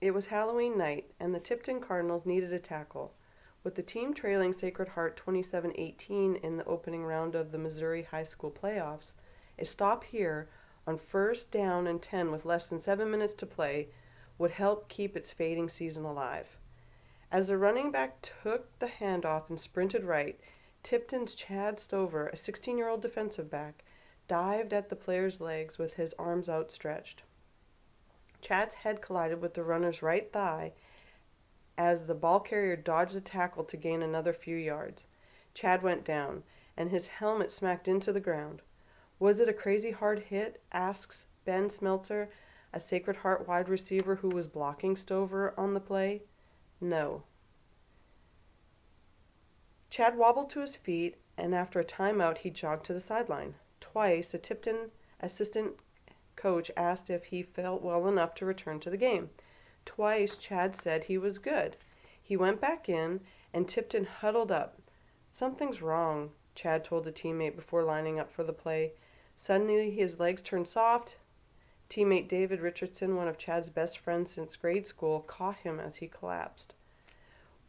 It was Halloween night, and the Tipton Cardinals needed a tackle. With the team trailing Sacred Heart 27-18 in the opening round of the Missouri High School playoffs, a stop here on first down and 10 with less than 7 minutes to play would help keep its fading season alive. As the running back took the handoff and sprinted right, Tipton's Chad Stover, a 16-year-old defensive back, dived at the player's legs with his arms outstretched. Chad's head collided with the runner's right thigh as the ball carrier dodged the tackle to gain another few yards. Chad went down, and his helmet smacked into the ground. "Was it a crazy hard hit?" asks Ben Smeltzer, a Sacred Heart wide receiver who was blocking Stover on the play. "No." Chad wobbled to his feet, and after a timeout, he jogged to the sideline. Twice, a Tipton assistant coach asked if he felt well enough to return to the game. Twice, Chad said he was good. He went back in, and Tipton huddled up. "Something's wrong," Chad told a teammate before lining up for the play. Suddenly, his legs turned soft. Teammate David Richardson, one of Chad's best friends since grade school, caught him as he collapsed.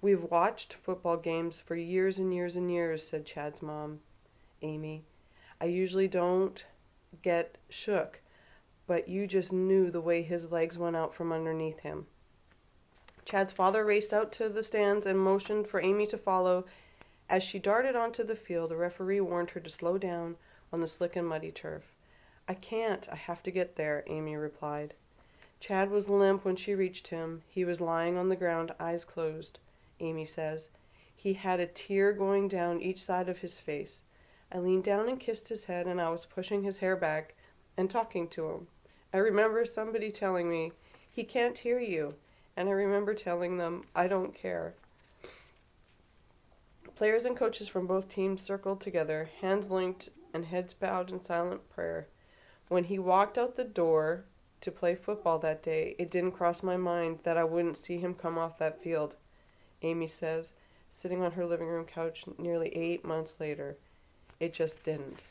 "We've watched football games for years and years and years," said Chad's mom, Amy. "I usually don't get shook, but you just knew the way his legs went out from underneath him." Chad's father raced out to the stands and motioned for Amy to follow. As she darted onto the field, the referee warned her to slow down on the slick and muddy turf. "I can't. I have to get there," Amy replied. Chad was limp when she reached him. He was lying on the ground, eyes closed, Amy says. He had a tear going down each side of his face. "I leaned down and kissed his head, and I was pushing his hair back and talking to him. I remember somebody telling me, 'He can't hear you,' and I remember telling them, 'I don't care.'" Players and coaches from both teams circled together, hands linked and heads bowed in silent prayer. "When he walked out the door to play football that day, it didn't cross my mind that I wouldn't see him come off that field," Amy says, sitting on her living room couch nearly 8 months later. "It just didn't."